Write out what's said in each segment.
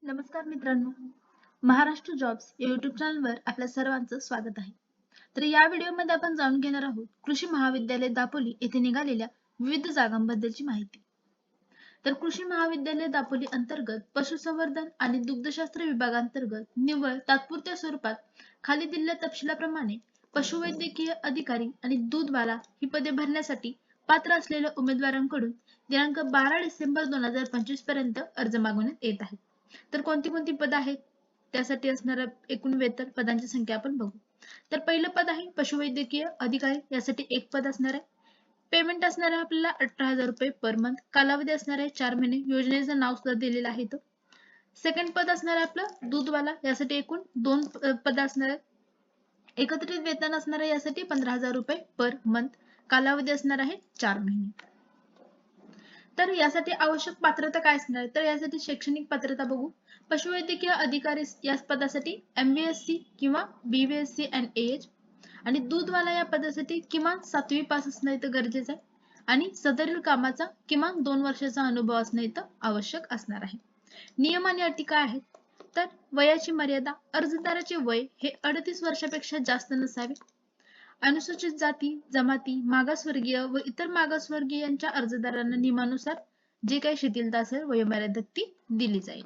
नमस्कार मित्रांनो, महाराष्ट्र जॉब्स या युट्यूब चॅनलवर आपल्या सर्वांचं स्वागत आहे. तर या व्हिडिओमध्ये आपण जाणून घेणार आहोत कृषी महाविद्यालय दापोली येथे निघालेल्या विविध जागांबद्दलची माहिती. तर कृषी महाविद्यालय दापोली अंतर्गत पशुसंवर्धन आणि दुग्धशास्त्र विभागांतर्गत निव्वळ तात्पुरत्या स्वरूपात खाली दिलेल्या तपशिलाप्रमाणे पशुवैद्यकीय अधिकारी आणि दूधवाला ही पदे भरण्यासाठी पात्र असलेल्या उमेदवारांकडून दिनांक 12 डिसेंबर 2025 पर्यंत अर्ज मागवण्यात येत आहे. तर कोणती कोणती पद आहेत, त्यासाठी असणारं एकूण वेतन पदांची संख्या आपण बघू. तर पहिलं पद आहे पशुवैद्यकीय अधिकारी, यासाठी एक पद असणार आहे. पेमेंट असणार आहे आपल्याला 18,000 रुपये पर मंथ. कालावधी असणार आहे 4 महिने. योजनेचं नाव सुद्धा दिलेलं आहे. सेकंड पद असणार आहे आपलं दूधवाला, यासाठी एकूण 2 पद असणार आहेत. एकत्रित वेतन असणार आहे यासाठी 15,000 रुपये पर मंथ. कालावधी असणार आहे 4 महिने. तर यासाठी आवश्यक पात्रता काय असणार आहे, तर यासाठी शैक्षणिक पात्रता बघू. पशुवैद्यकीय अधिकारी या पदासाठी MBSc किंवा BVSc and AH, आणि दूधवाला या पदासाठी किमान 7वी पास असणं इथं गरजेचं आहे आणि सदरील कामाचा किमान 2 वर्षाचा अनुभव असणं इथं आवश्यक असणार आहे. नियम आणि अटी काय आहेत, तर वयाची मर्यादा अर्जदाराचे वय हे 38 वर्षापेक्षा जास्त नसावे. अनुसूचित जाती, जमाती, मागासवर्गीय व इतर मागासवर्गीयांच्या अर्जदारांना नियमानुसार जे काही शिथिलता असेल वयोमर्यादेत ती दिली जाईल.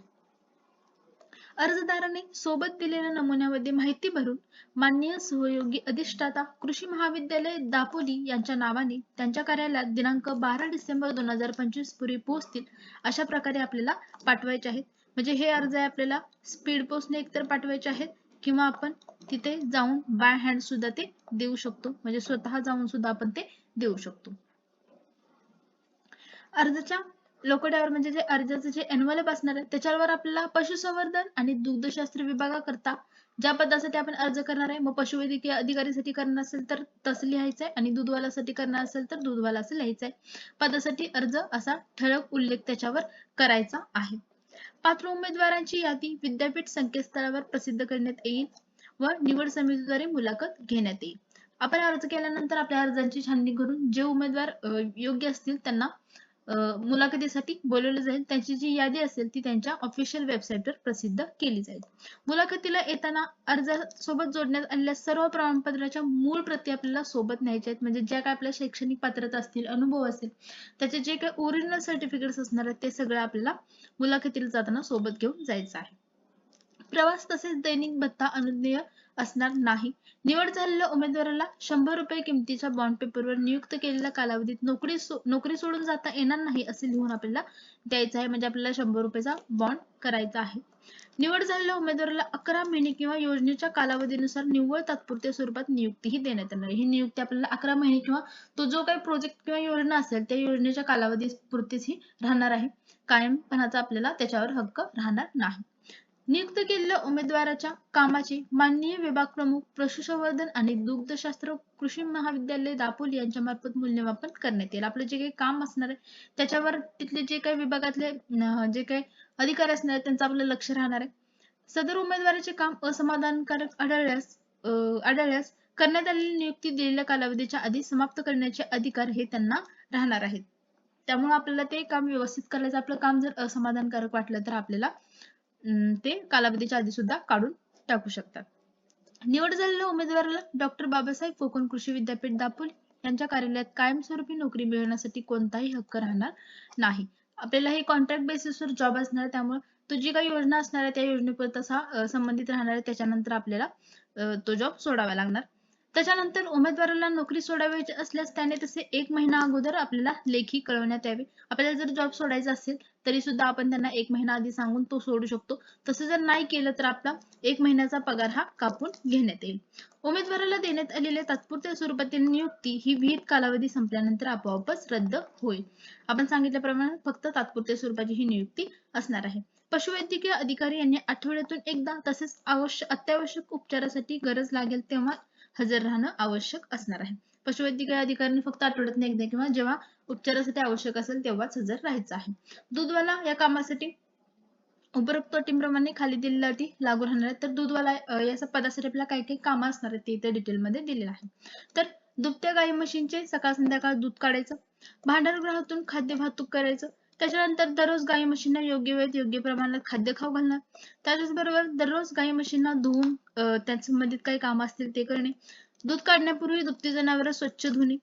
अर्जदाराने सोबत दिलेल्या नमुन्यामध्ये माहिती भरून माननीय सहयोगी अधिष्ठाता कृषी महाविद्यालय दापोली यांच्या नावाने त्यांच्या कार्यालयात दिनांक 12 डिसेंबर 2025 पूर्वी पोहोचतील अशा प्रकारे आपल्याला पाठवायचे आहेत. म्हणजे हे अर्ज आपल्याला स्पीड पोस्टने एकतर पाठवायचे आहेत किंवा आपण तिथे जाऊन बाय हँड सुद्धा ते देऊ शकतो. म्हणजे स्वतः जाऊन सुद्धा आपण ते देऊ शकतो. अर्जाच्या लोकड्यावर म्हणजे जे अर्जाचे जे एनव्हलप असणार आहे त्याच्यावर आपल्याला पशुसंवर्धन आणि दुग्धशास्त्र विभागाकरता ज्या पदासाठी आपण अर्ज करणार आहे, मग पशुवैद्यकीय अधिकारीसाठी करणार असेल तर तसं लिहायचं आहे आणि दूधवालासाठी करणार असेल तर दूधवाला असं लिहायचं आहे. पदासाठी अर्ज असा ठळक उल्लेख त्याच्यावर करायचा आहे. पात्र उमेदवारांची यादी विद्यापीठ संकेतस्थळावर प्रसिद्ध करण्यात येईल व निवड समितीद्वारे मुलाखत घेण्यात येईल. आपण अर्ज केल्यानंतर आपल्या अर्जांची छाननी करून जे उमेदवार योग्य असतील त्यांना मुलाखतीसाठी बोलवले जाईल. त्यांची जी यादी असेल ती त्यांच्या ऑफिशियल वेबसाईटवर प्रसिद्ध केली जाईल. मुलाखतीला येताना अर्जासोबत जोडण्यात आलेल्या सर्व प्रमाणपत्राच्या मूळ प्रती आपल्याला सोबत न्यायच्या आहेत. म्हणजे ज्या काय आपल्या शैक्षणिक पात्रता असतील, अनुभव असेल, त्याचे जे काही ओरिजिनल सर्टिफिकेट्स असणार आहेत ते सगळं आपल्याला मुलाखतीला जाताना सोबत घेऊन जायचं आहे. प्रवास तसेच दैनिक भत्ता अनुज्ञेय असणार नाही. निवड झालेल्या उमेदवाराला 100 रुपये किमतीच्या बॉन्ड पेपरवर नियुक्त केलेल्या कालावधीत नोकरी सोडून जाता येणार नाही असे लिहून आपल्याला द्यायचं आहे. म्हणजे आपल्याला 100 रुपयाचा बॉन्ड करायचा आहे. निवड झालेल्या उमेदवाराला 11 महिने किंवा योजनेच्या कालावधीनुसार निव्वळ तात्पुरत्या स्वरूपात नियुक्तीही देण्यात येणार आहे. ही नियुक्ती आपल्याला 11 महिने किंवा तो जो काही प्रोजेक्ट किंवा योजना असेल त्या योजनेच्या कालावधीपुरतीच ही राहणार आहे. कायमपणाचा आपल्याला त्याच्यावर हक्क राहणार नाही. नियुक्त केलेल्या उमेदवाराच्या कामाचे माननीय विभाग प्रमुख पशुसंवर्धन आणि दुग्धशास्त्र कृषी महाविद्यालय दापोली यांच्या मार्फत मूल्यमापन करण्यात येईल. आपलं जे काही काम असणार आहे त्याच्यावर तिथले जे काही विभागातले जे काही अधिकारी असणार आहेत त्यांचं आपलं लक्ष राहणार आहे. सदर उमेदवाराचे काम असमाधानकारक आढळल्यास करण्यात आलेली नियुक्ती दिलेल्या कालावधीच्या आधी समाप्त करण्याचे अधिकार हे त्यांना राहणार आहेत. त्यामुळे आपल्याला ते काम व्यवस्थित करायचं. आपलं काम जर असमाधानकारक वाटलं तर आपल्याला ते कालावधीच्या आधी सुद्धा काढून टाकू शकतात. निवड झालेल्या उमेदवाराला डॉक्टर बाबासाहेब कोकण कृषी विद्यापीठ दापोली यांच्या कार्यालयात कायमस्वरूपी नोकरी मिळवण्यासाठी कोणताही हक्क राहणार नाही. आपल्याला हे कॉन्ट्रॅक्ट बेसिसवर जॉब असणार आहे, त्यामुळे तो जी काही योजना असणार आहे त्या योजनेपुरता संबंधित राहणार आहे. त्याच्यानंतर आपल्याला तो जॉब सोडावा लागणार. त्याच्यानंतर उमेदवाराला नोकरी सोडावयाची असल्यास त्याने तसे 1 महिना अगोदर आपल्याला लेखी कळवण्यात यावे. आपल्याला जर जॉब सोडायचा असेल तरी सुद्धा आपण त्यांना 1 महिना आधी सांगून तो सोडू शकतो. तसं जर नाही केलं तर आपला 1 महिन्याचा पगार हा कापून घेण्यात येईल. उमेदवाराला देण्यात आलेल्या तात्पुरत्या स्वरूपातील नियुक्ती ही विहित कालावधी संपल्यानंतर आपोआपच रद्द होईल. आपण सांगितल्याप्रमाणे फक्त तात्पुरत्या स्वरूपाची ही नियुक्ती असणार आहे. पशुवैद्यकीय अधिकारी यांनी आठवड्यातून एकदा तसेच अत्यावश्यक उपचारासाठी गरज लागेल तेव्हा हजर राहणं आवश्यक असणार आहे. पशुवैद्यकीय अधिकाऱ्यांनी फक्त आठवड्यातून एकदा किंवा जेव्हा उपचारासाठी आवश्यक असेल तेव्हाच हजर राहायचं आहे. दूधवाला या कामासाठी उपरोक्त अटींप्रमाणे खाली दिलेल्या अटी लागू राहणार आहेत. तर दूधवाला या पदासाठी आपल्याला काही काही कामं असणार आहेत ते इथे डिटेलमध्ये दिलेलं आहे. तर दुभत्या गाई म्हशींचे सकाळ संध्याकाळ दूध काढायचं, भांडारगृहातून खाद्य वाहतूक करायचं, त्याच्यानंतर दररोज गाई म्हशींना योग्य वेळेत योग्य प्रमाणात खाद्य खाऊ घालणं. त्याचबरोबर दररोज गाई म्हशींना धुवून त्या संबंधित काही कामं असतील ते करणे. दूध काढण्यापूर्वी दुभती जनावरं स्वच्छ धुणे.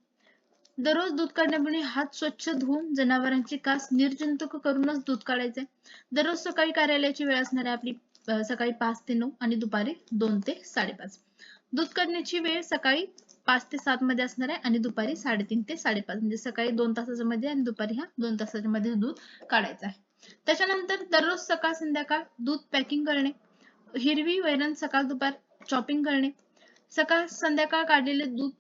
दररोज दूध काढण्यापूर्वी हात स्वच्छ धुवून जनावरांची कास निर्जंतुक करूनच दूध काढायचे. दररोज सकाळी कार्यालयाची वेळ असणार आहे आपली सकाळी 5 ते 9 आणि दुपारी 2 ते 5:30. दूध काढण्याची वेळ सकाळी 5 ते 7 मध्ये असणार आहे आणि दुपारी 3:30 ते 5:30 म्हणजे सकाळी 2 तासाच्या मध्ये आणि दुपारी 2 तासाच्या मध्ये दूध काढायचं आहे. त्याच्यानंतर दररोज सकाळ संध्याकाळ दूध पॅकिंग करणे. हिरवी वैरण सकाळ दुपार चॉपिंग करणे. सकाळ संध्याकाळ काढलेले दूध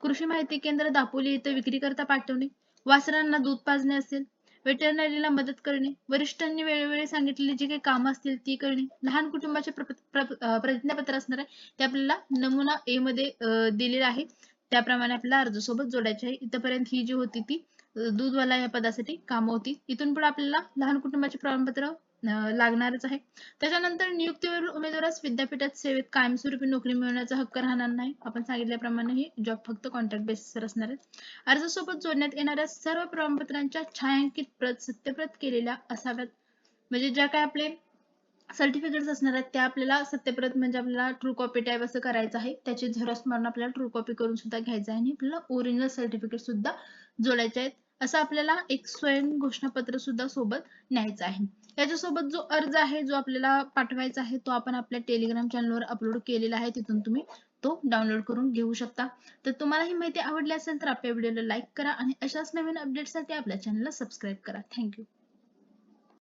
कृषी माहिती केंद्र दापोली येथे विक्रीकरता पाठवणे. वासरांना दूध पाजणे असेल, वेटरनरीला मदत करणे, वरिष्ठांनी वेळोवेळी सांगितलेली जी काही कामं असतील ती करणे. लहान कुटुंबाचे प्रतिज्ञापत्र असणार आहे ते आपल्याला नमुना ए मध्ये दिलेलं आहे त्याप्रमाणे आपल्याला अर्ज सोबत जोडायचे आहे. इथपर्यंत ही जी होती ती दूधवाला या पदासाठी कामं होती. इथून पुढे आपल्याला लहान कुटुंबाचे प्रमाणपत्र लागणारच आहे. त्याच्यानंतर नियुक्तीवर उमेदवारास विद्यापीठात सेवेत कायमस्वरूपी नोकरी मिळवण्याचा हक्क राहणार नाही. आपण सांगितल्याप्रमाणे ही जॉब फक्त कॉन्ट्रॅक्ट बेसिसवर असणार आहे. अर्जासोबत जोडण्यात येणाऱ्या सर्व प्रमाणपत्रांच्या छायांकित प्रत सत्यप्रत केलेल्या असाव्यात. म्हणजे ज्या काय आपले सर्टिफिकेट्स असणार आहेत त्या आपल्याला सत्यप्रत म्हणजे आपल्याला ट्रू कॉपी टाईप असं करायचं आहे. त्याची झेरॉक्स मारून आपल्याला ट्रू कॉपी करून सुद्धा घ्यायचं आहे आणि आपल्याला ओरिजिनल सर्टिफिकेट सुद्धा जोडायचे आहेत. असं आपल्याला एक स्वयं घोषणापत्र सुद्धा सोबत न्यायचं आहे. याच्यासोबत जो अर्ज आहे जो आपल्याला पाठवायचा आहे तो आपण आपल्या टेलिग्राम चॅनलवर अपलोड केलेला आहे. तिथून तुम्ही तो डाउनलोड करून घेऊ शकता. तर तुम्हाला ही माहिती आवडली असेल तर आपल्या व्हिडिओला लाईक करा आणि अशाच नवीन अपडेटसाठी आपल्या चॅनलला सबस्क्राईब करा. थँक्यू.